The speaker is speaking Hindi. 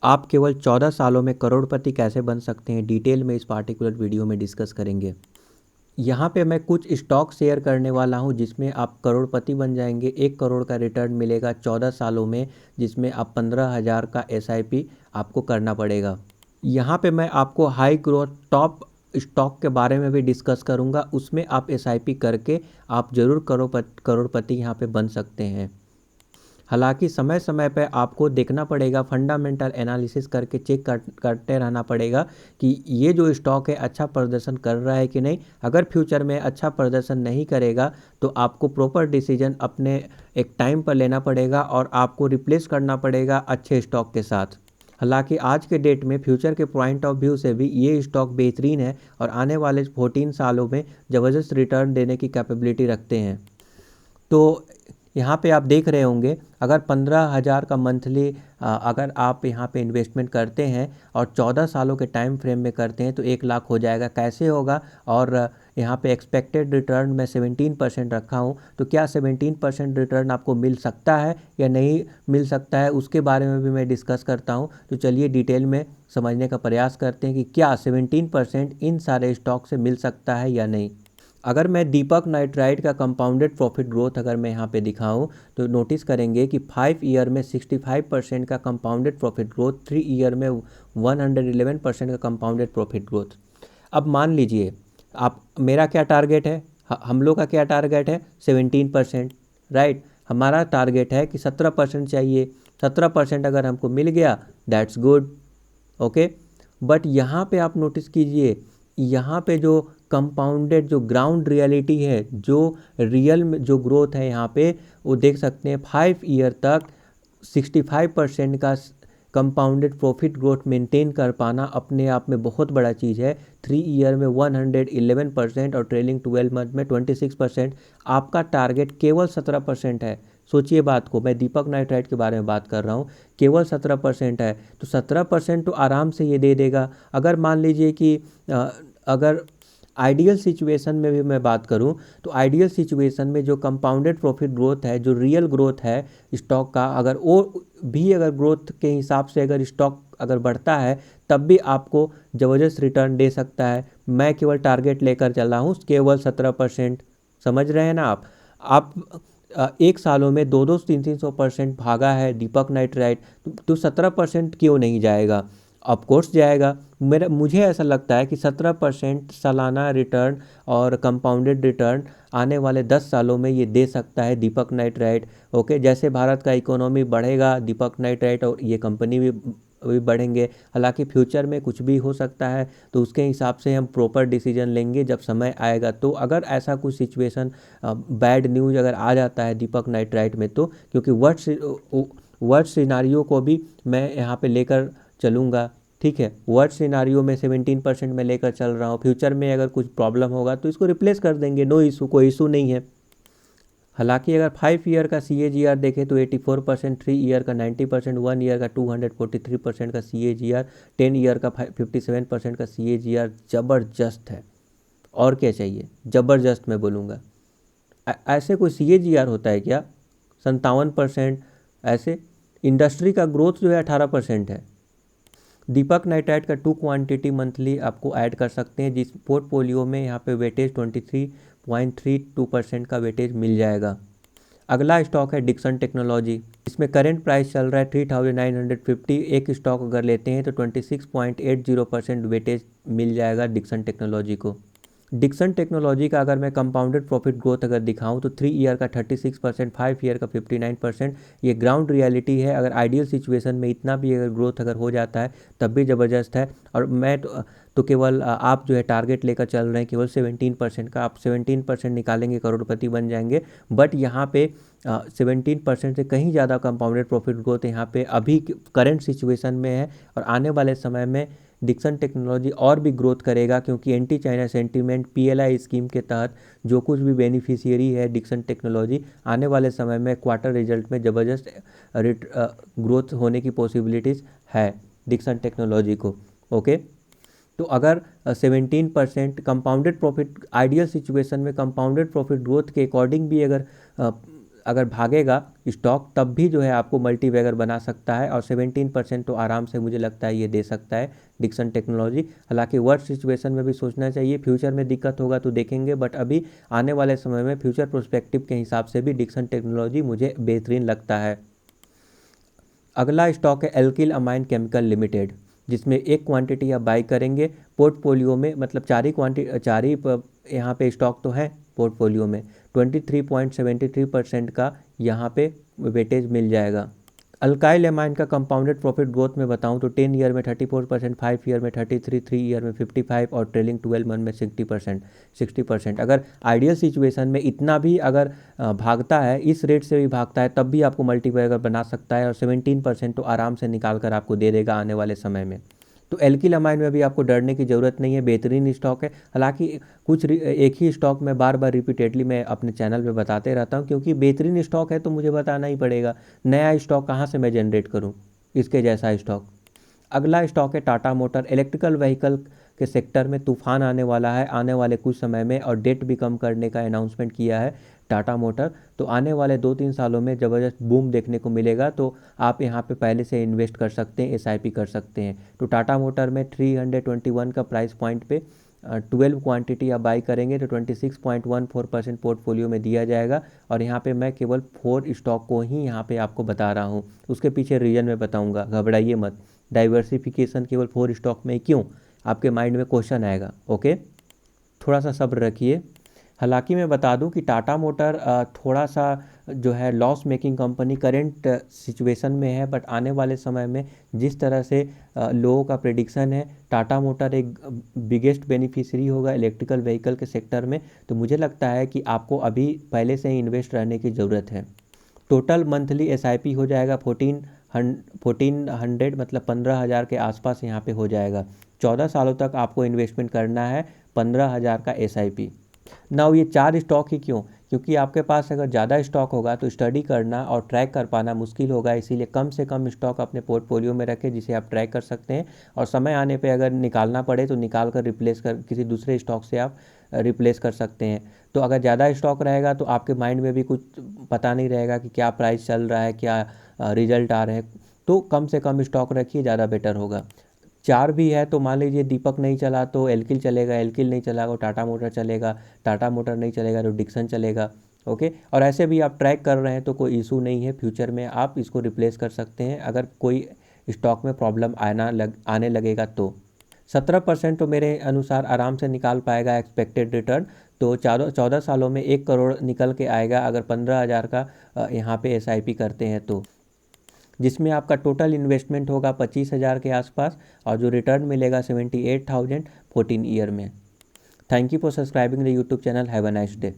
आप केवल 14 सालों में करोड़पति कैसे बन सकते हैं, डिटेल में इस पार्टिकुलर वीडियो में डिस्कस करेंगे। यहाँ पे मैं कुछ स्टॉक शेयर करने वाला हूँ जिसमें आप करोड़पति बन जाएंगे। 1 करोड़ का रिटर्न मिलेगा 14 सालों में, जिसमें आप 15,000 का SIP आपको करना पड़ेगा। यहाँ पे मैं आपको हाई ग्रोथ टॉप स्टॉक के बारे में भी डिस्कस करूँगा, उसमें आप SIP करके आप ज़रूर करोड़पति यहाँ पे बन सकते हैं। हालांकि समय समय पर आपको देखना पड़ेगा, फंडामेंटल एनालिसिस करके चेक करते रहना पड़ेगा कि ये जो स्टॉक है अच्छा प्रदर्शन कर रहा है कि नहीं। अगर फ्यूचर में अच्छा प्रदर्शन नहीं करेगा तो आपको प्रॉपर डिसीजन अपने एक टाइम पर लेना पड़ेगा और आपको रिप्लेस करना पड़ेगा अच्छे स्टॉक के साथ। हालांकि आज के डेट में फ्यूचर के पॉइंट ऑफ व्यू से भी ये स्टॉक बेहतरीन है और आने वाले 14 सालों में ज़बरदस्त रिटर्न देने की कैपेबिलिटी रखते हैं। तो यहाँ पे आप देख रहे होंगे, अगर 15,000 का मंथली अगर आप यहाँ पे इन्वेस्टमेंट करते हैं और 14 सालों के टाइम फ्रेम में करते हैं तो 1 लाख हो जाएगा। कैसे होगा? और यहाँ पे एक्सपेक्टेड रिटर्न मैं 17% रखा हूँ, तो क्या 17% रिटर्न आपको मिल सकता है या नहीं मिल सकता है, उसके बारे में भी मैं डिस्कस करता हूँ। तो चलिए डिटेल में समझने का प्रयास करते हैं कि क्या 17% इन सारे स्टॉक से मिल सकता है या नहीं। अगर मैं दीपक नाइट्राइट का कंपाउंडेड प्रॉफिट ग्रोथ अगर मैं यहाँ पे दिखाऊं तो नोटिस करेंगे कि 5 ईयर में 65% का कंपाउंडेड प्रॉफिट ग्रोथ, 3 ईयर में 111% का कंपाउंडेड प्रॉफिट ग्रोथ। अब मान लीजिए आप, मेरा क्या टारगेट है, हम लोग का क्या टारगेट है, 17%, राइट। हमारा टारगेट है कि 17% चाहिए। 17% अगर हमको मिल गया दैट्स गुड, ओके। बट यहाँ पे आप नोटिस कीजिए, यहाँ पे जो कंपाउंडेड जो ग्राउंड रियलिटी है, जो रियल में जो ग्रोथ है यहाँ पे, वो देख सकते हैं 5 ईयर तक 65% का कंपाउंडेड प्रॉफिट ग्रोथ मेंटेन कर पाना अपने आप में बहुत बड़ा चीज़ है। 3 ईयर में 111% और ट्रेलिंग 12 मंथ में 26%। आपका टारगेट केवल 17% है। सोचिए बात को, मैं दीपक नाइट्राइट के बारे में बात कर रहा हूँ, केवल 17% है, तो 17% तो आराम से ये दे देगा। अगर मान लीजिए कि अगर आइडियल सिचुएशन में भी मैं बात करूं तो आइडियल सिचुएशन में जो कंपाउंडेड प्रॉफिट ग्रोथ है, जो रियल ग्रोथ है स्टॉक का, अगर वो भी अगर ग्रोथ के हिसाब से अगर स्टॉक अगर बढ़ता है तब भी आपको ज़बरदस्त रिटर्न दे सकता है। मैं केवल टारगेट लेकर चल रहा हूँ केवल 17%। समझ रहे हैं ना आप 1 सालों में 200-300% भागा है दीपक नाइट्राइट, तो 17% क्यों नहीं जाएगा? ऑफ कोर्स जाएगा। मुझे ऐसा लगता है कि 17% सालाना रिटर्न और कंपाउंडेड रिटर्न आने वाले 10 सालों में ये दे सकता है दीपक नाइट्राइट, ओके। जैसे भारत का इकोनॉमी बढ़ेगा, दीपक नाइट्राइट और ये कंपनी भी बढ़ेंगे। हालांकि फ्यूचर में कुछ भी हो सकता है, तो उसके हिसाब से हम प्रॉपर डिसीजन लेंगे जब समय आएगा। तो अगर ऐसा कुछ सिचुएशन बैड न्यूज़ अगर आ जाता है दीपक नाइट्राइट में, तो क्योंकि वर्ड सिनारियो को भी मैं यहाँ पे लेकर चलूँगा, ठीक है। वर्ड सिनारियो में 17% में लेकर चल रहा हूँ। फ्यूचर में अगर कुछ प्रॉब्लम होगा तो इसको रिप्लेस कर देंगे, नो इशू, कोई इशू नहीं है। हालांकि अगर 5 ईयर का CAGR देखें तो 84%, 3 ईयर का 90%, 1 ईयर का 243% का CAGR, 10 ईयर का 57% का CAGR ज़बरदस्त है। और क्या चाहिए, ज़बरदस्त मैं बोलूँगा। ऐसे कोई CAGR होता है क्या? 57%। ऐसे इंडस्ट्री का ग्रोथ जो है 18% है। दीपक नाइट्राइट का 2 क्वांटिटी मंथली आपको ऐड कर सकते हैं, जिस पोर्टफोलियो में यहाँ पे वेटेज 23.32% का वेटेज मिल जाएगा। अगला स्टॉक है डिक्सन टेक्नोलॉजी। इसमें करंट प्राइस चल रहा है 3950। एक स्टॉक अगर लेते हैं तो 26.80% वेटेज मिल जाएगा डिक्सन टेक्नोलॉजी को। डिक्सन टेक्नोलॉजी का अगर मैं कंपाउंडेड प्रॉफिट ग्रोथ अगर दिखाऊं तो 3 ईयर का 36%, 5 ईयर का 59%। ये ग्राउंड रियलिटी है। अगर आइडियल सिचुएशन में इतना भी अगर ग्रोथ अगर हो जाता है तब भी ज़बरदस्त है। और मैं तो केवल आप जो है टारगेट लेकर चल रहे हैं केवल 17% का। आप 17% निकालेंगे करोड़पति बन जाएंगे। बट यहाँ पे 17% से कहीं ज़्यादा कंपाउंडेड प्रॉफिट ग्रोथ यहाँ पे अभी करंट सिचुएशन में है। और आने वाले समय में डिक्सन टेक्नोलॉजी और भी ग्रोथ करेगा, क्योंकि anti China sentiment PLI scheme के तहत जो कुछ भी बेनिफिशियरी है डिक्सन टेक्नोलॉजी, आने वाले समय में क्वार्टर रिजल्ट में ज़बरदस्त ग्रोथ होने की पॉसिबिलिटीज़ है डिक्सन टेक्नोलॉजी को, ओके। तो अगर 17% कंपाउंडेड प्रॉफिट, आइडियल सिचुएशन में कंपाउंडेड प्रॉफिट ग्रोथ के अकॉर्डिंग भी अगर भागेगा स्टॉक तब भी जो है आपको मल्टीबैगर बना सकता है, और 17% तो आराम से मुझे लगता है ये दे सकता है डिक्सन टेक्नोलॉजी। हालांकि वर्स्ट सिचुएशन में भी सोचना चाहिए, फ्यूचर में दिक्कत होगा तो देखेंगे, बट अभी आने वाले समय में फ्यूचर प्रोस्पेक्टिव के हिसाब से भी डिक्सन टेक्नोलॉजी मुझे बेहतरीन लगता है। अगला स्टॉक है एल्किल अमाइन केमिकल लिमिटेड, जिसमें एक क्वांटिटी आप बाई करेंगे पोर्टफोलियो में, मतलब चार ही यहाँ पे स्टॉक तो है पोर्टफोलियो में। 23.73% का यहाँ पे वेटेज मिल जाएगा। अल्काइल एमाइन का कंपाउंडेड प्रॉफिट ग्रोथ में बताऊं तो 10 ईयर में 34%, 5 ईयर में 33, 3 ईयर में 55 और ट्रेलिंग 12 मंथ में 60%। अगर आइडियल सिचुएशन में इतना भी अगर भागता है, इस रेट से भी भागता है, तब भी आपको मल्टीप्लायर बना सकता है, और 17% तो आराम से निकाल कर आपको दे देगा आने वाले समय में। तो एल्किल अमाइन में भी आपको डरने की ज़रूरत नहीं है, बेहतरीन स्टॉक है। हालांकि एक ही स्टॉक में बार बार रिपीटेडली मैं अपने चैनल पे बताते रहता हूं, क्योंकि बेहतरीन स्टॉक है तो मुझे बताना ही पड़ेगा, नया स्टॉक कहाँ से मैं जनरेट करूं इसके जैसा स्टॉक। अगला स्टॉक है टाटा मोटर। इलेक्ट्रिकल व्हीकल के सेक्टर में तूफान आने वाला है आने वाले कुछ समय में, और डेट भी कम करने का अनाउंसमेंट किया है टाटा मोटर। तो आने वाले 2-3 सालों में ज़बरदस्त बूम देखने को मिलेगा, तो आप यहाँ पे पहले से इन्वेस्ट कर सकते हैं, SIP कर सकते हैं। तो टाटा मोटर में 321 का प्राइस पॉइंट पे 12 क्वांटिटी आप बाई करेंगे तो 26.14% पोर्टफोलियो में दिया जाएगा, और यहाँ पे मैं केवल 4 स्टॉक को ही यहाँ पे आपको बता रहा हूँ, उसके पीछे रीजन में बताऊँगा, घबराइए मत। डाइवर्सिफिकेशन केवल 4 स्टॉक में क्यों, आपके माइंड में क्वेश्चन आएगा, ओके, थोड़ा सा सब्र रखिए। हालांकि मैं बता दूं कि टाटा मोटर थोड़ा सा जो है loss making company current situation में है, बट आने वाले समय में जिस तरह से लोगों का प्रेडिक्शन है, टाटा मोटर एक बिगेस्ट बेनिफिशियरी होगा इलेक्ट्रिकल व्हीकल के सेक्टर में। तो मुझे लगता है कि आपको अभी पहले से ही इन्वेस्ट रहने की ज़रूरत है। टोटल मंथली SIP हो जाएगा 1400, मतलब 15,000 के आसपास यहाँ पे हो जाएगा। 14 सालों तक आपको इन्वेस्टमेंट करना है 15,000 का SIP। नाउ ये 4 स्टॉक ही क्यों, क्योंकि आपके पास अगर ज़्यादा स्टॉक होगा तो स्टडी करना और ट्रैक कर पाना मुश्किल होगा, इसीलिए कम से कम स्टॉक अपने पोर्टफोलियो में रखें जिसे आप ट्रैक कर सकते हैं, और समय आने पे अगर निकालना पड़े तो निकाल कर रिप्लेस कर किसी दूसरे स्टॉक से आप रिप्लेस कर सकते हैं। तो अगर ज़्यादा स्टॉक रहेगा तो आपके माइंड में भी कुछ पता नहीं रहेगा कि क्या प्राइस चल रहा है, क्या रिजल्ट आ रहे हैं, तो कम से कम स्टॉक रखिए, ज़्यादा बेटर होगा। 4 भी है तो मान लीजिए दीपक नहीं चला तो एल्किल चलेगा, एल्किल नहीं चला तो टाटा मोटर चलेगा, टाटा मोटर नहीं चलेगा तो डिक्सन चलेगा, ओके। और ऐसे भी आप ट्रैक कर रहे हैं तो कोई इशू नहीं है, फ्यूचर में आप इसको रिप्लेस कर सकते हैं अगर कोई स्टॉक में प्रॉब्लम आने लगेगा तो। 17% तो मेरे अनुसार आराम से निकाल पाएगा एक्सपेक्टेड रिटर्न, तो 14 सालों में 1 करोड़ निकल के आएगा अगर 15,000 का यहाँ पे SIP करते हैं तो, जिसमें आपका टोटल इन्वेस्टमेंट होगा 25,000 के आसपास, और जो रिटर्न मिलेगा 78,000 14 ईयर में। Thank you for subscribing the YouTube channel. Have a nice day.